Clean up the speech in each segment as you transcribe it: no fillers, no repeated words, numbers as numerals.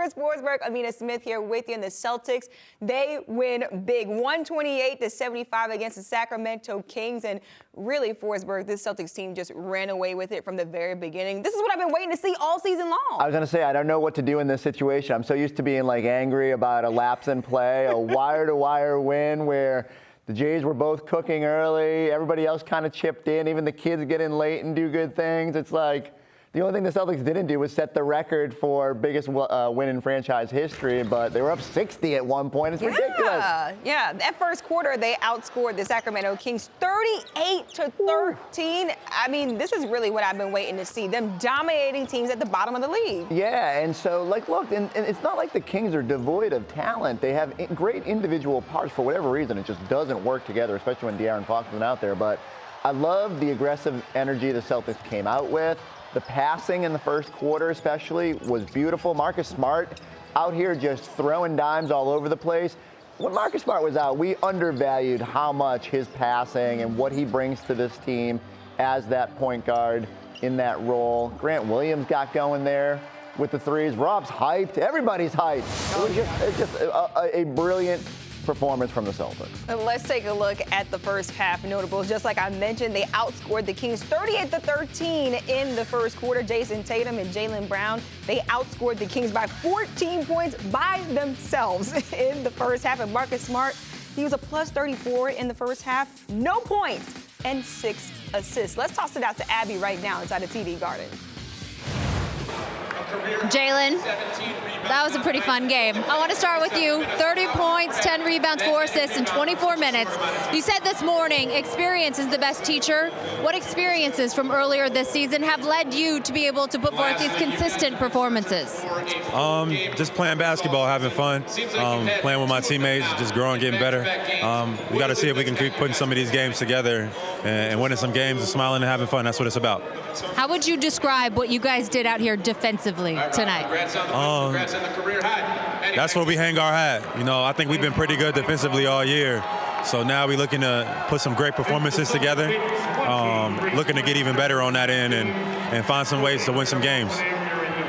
Chris Forsberg, Amina Smith here with you. And the Celtics, they win big, 128-75 against the Sacramento Kings. And really, Forsberg, this Celtics team just ran away with it from the very beginning. This is what I've been waiting to see all season long. I was going to say, I don't know what to do in this situation. I'm so used to being like angry about a lapse in play, a wire-to-wire win where the Jays were both cooking early. Everybody else kind of chipped in. Even the kids get in late and do good things. It's like the only thing the Celtics didn't do was set the record for biggest win in franchise history, but they were up 60 at one point. It's ridiculous. Yeah. That first quarter, they outscored the Sacramento Kings 38-13. I mean, this is really what I've been waiting to see, them dominating teams at the bottom of the league. Yeah, and so, like, look, and it's not like the Kings are devoid of talent. They have great individual parts. For whatever reason, it just doesn't work together, especially when De'Aaron Fox isn't out there. But I love the aggressive energy the Celtics came out with. The passing in the first quarter especially was beautiful. Marcus Smart out here just throwing dimes all over the place. When Marcus Smart was out, we undervalued how much his passing and what he brings to this team as that point guard in that role. Grant Williams got going there with the threes. Rob's hyped. Everybody's hyped. It's just a brilliant performance from the Celtics. Let's take a look at the first half notables. Just like I mentioned, they outscored the Kings 38-13 in the first quarter. Jayson Tatum and Jaylen Brown, they outscored the Kings by 14 points by themselves in the first half. And Marcus Smart, he was a plus 34 in the first half, no points and 6 assists. Let's toss it out to Abby right now inside the TD Garden. Jaylen, that was a pretty fun game. I want to start with you. 30 points, 10 rebounds, 4 assists in 24 minutes. You said this morning experience is the best teacher. What experiences from earlier this season have led you to be able to put forth these consistent performances? Just playing basketball, having fun, playing with my teammates, just growing, getting better. We got to see if we can keep putting some of these games together and winning some games and smiling and having fun. That's what it's about. How would you describe what you guys did out here defensively tonight? That's where we hang our hat. You know, I think we've been pretty good defensively all year. So now we're looking to put some great performances together, looking to get even better on that end and find some ways to win some games.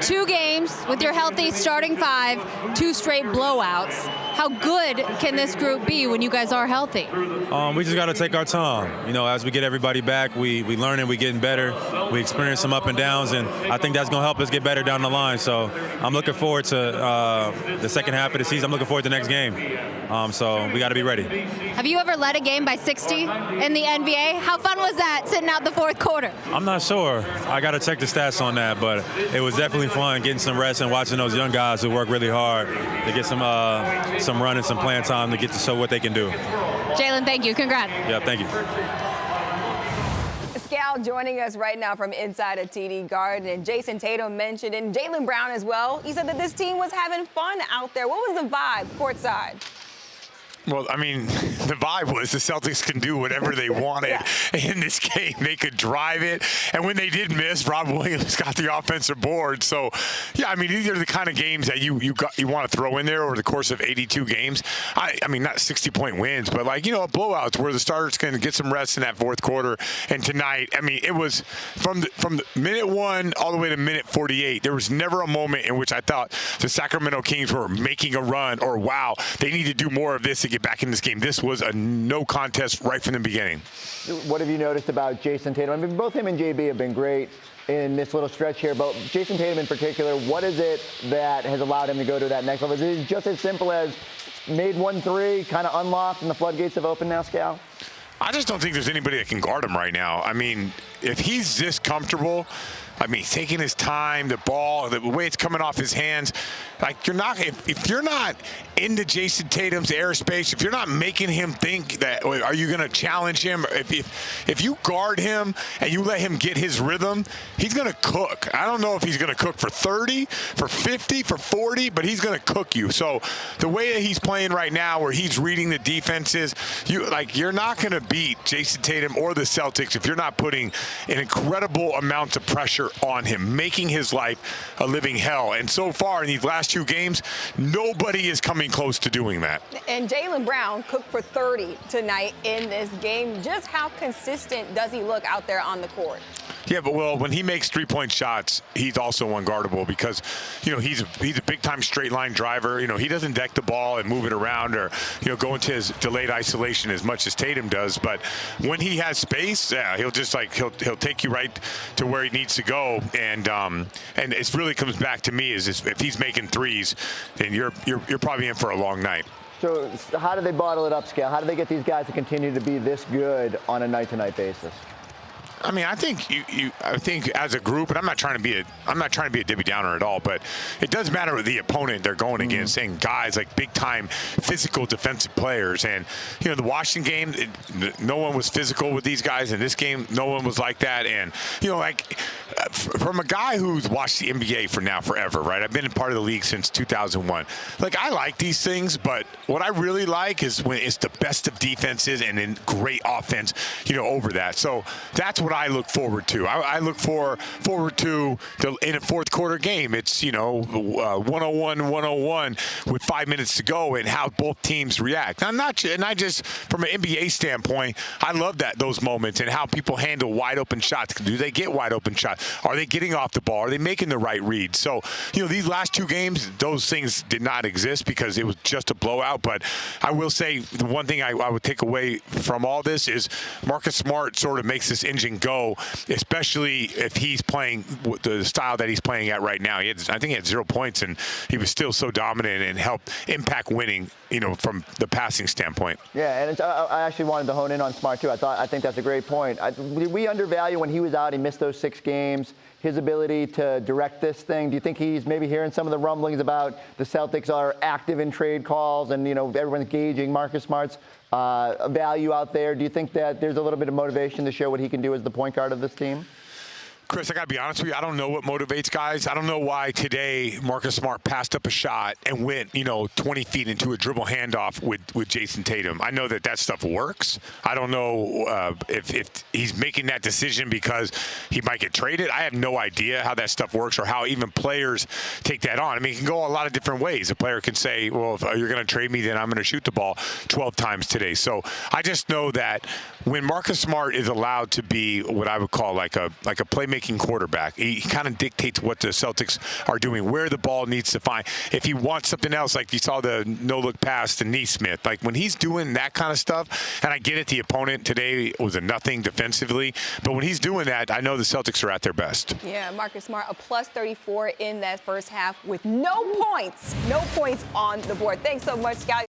2 games with your healthy starting 5, 2 straight blowouts. How good can this group be when you guys are healthy? We just got to take our time. You know, as we get everybody back, we learn and we getting better. We experience some up and downs, and I think that's going to help us get better down the line. So I'm looking forward to the second half of the season. I'm looking forward to the next game. So we got to be ready. Have you ever led a game by 60 in the NBA? How fun was that sitting out the fourth quarter? I'm not sure. I got to check the stats on that, but it was definitely fun getting some rest and watching those young guys who work really hard to get some run and some playing time to get to show what they can do. Jaylen, thank you. Congrats. Yeah, thank you. Scal joining us right now from inside of TD Garden. And Jayson Tatum mentioned, and Jaylen Brown as well. He said that this team was having fun out there. What was the vibe courtside? Well, I mean, the vibe was the Celtics can do whatever they wanted in this game. They could drive it. And when they did miss, Rob Williams got the offensive board. So, yeah, I mean, these are the kind of games that you want to throw in there over the course of 82 games. I mean, not 60-point wins, but, like, you know, blowouts where the starters can get some rest in that fourth quarter. And tonight, I mean, it was from the minute 1 all the way to minute 48. There was never a moment in which I thought the Sacramento Kings were making a run or, wow, they need to do more of this to get back in this game. This was a no contest right from the beginning. What have you noticed about Jayson Tatum? I mean, both him and JB have been great in this little stretch here, but Jayson Tatum in particular, what is it that has allowed him to go to that next level? Is it just as simple as made 1 3, kind of unlocked, and the floodgates have opened now, Scal? I just don't think there's anybody that can guard him right now. I mean, if he's this comfortable, I mean, taking his time, the ball, the way it's coming off his hands, like you're not, if you're not into Jayson Tatum's airspace, if you're not making him think that, are you going to challenge him? If you guard him and you let him get his rhythm, he's going to cook. I don't know if he's going to cook for 30, for 50, for 40, but he's going to cook you. So the way that he's playing right now, where he's reading the defenses, you're not going to beat Jayson Tatum or the Celtics if you're not putting an incredible amount of pressure on him, making his life a living hell. And so far in these last 2 games, nobody is coming close to doing that. And Jaylen Brown cooked for 30 tonight in this game. Just how consistent does he look out there on the court? Yeah, but when he makes three-point shots, he's also unguardable because, he's a big-time straight-line driver. He doesn't deck the ball and move it around or, go into his delayed isolation as much as Tatum does. But when he has space, yeah, he'll just he'll take you right to where he needs to go. And it really comes back to me is if he's making threes, then you're probably in for a long night. So how do they bottle it up, Scale? How do they get these guys to continue to be this good on a night-to-night basis? I mean, I think as a group, and I'm not trying to be a Debbie Downer at all, but it does matter with the opponent they're going against, and guys like big time physical defensive players. And the Washington game, no one was physical with these guys. In this game, no one was like that. And from a guy who's watched the NBA forever, right? I've been a part of the league since 2001. I like these things, but what I really like is when it's the best of defenses and then great offense, over that. So that's what I look forward to. I look forward to in a fourth quarter game. It's 101 with 5 minutes to go and how both teams react. And I just from an NBA standpoint, I love those moments and how people handle wide open shots. Do they get wide open shots? Are they getting off the ball? Are they making the right read? So these last two games, those things did not exist because it was just a blowout. But I will say the one thing I would take away from all this is Marcus Smart sort of makes this engine go, especially if he's playing the style that he's playing at right now. I think he had 0 points, and he was still so dominant and helped impact winning, from the passing standpoint. Yeah, and I actually wanted to hone in on Smart, too. I think that's a great point. Did we undervalue when he was out, he missed those 6 games, his ability to direct this thing? Do you think he's maybe hearing some of the rumblings about the Celtics are active in trade calls and, everyone's gauging Marcus Smart's value out there? Do you think that there's a little bit of motivation to show what he can do as the point guard of this team? Chris, I got to be honest with you. I don't know what motivates guys. I don't know why today Marcus Smart passed up a shot and went, 20 feet into a dribble handoff with Jayson Tatum. I know that stuff works. I don't know if he's making that decision because he might get traded. I have no idea how that stuff works or how even players take that on. I mean, it can go a lot of different ways. A player can say, well, if you're going to trade me, then I'm going to shoot the ball 12 times today. So I just know that when Marcus Smart is allowed to be what I would call like a playmaking quarterback, he kind of dictates what the Celtics are doing, where the ball needs to find. If he wants something else, like you saw the no-look pass to Smith, when he's doing that kind of stuff, and I get it, the opponent today was a nothing defensively, but when he's doing that, I know the Celtics are at their best. Yeah, Marcus Smart, a plus 34 in that first half with no points on the board. Thanks so much, Scott.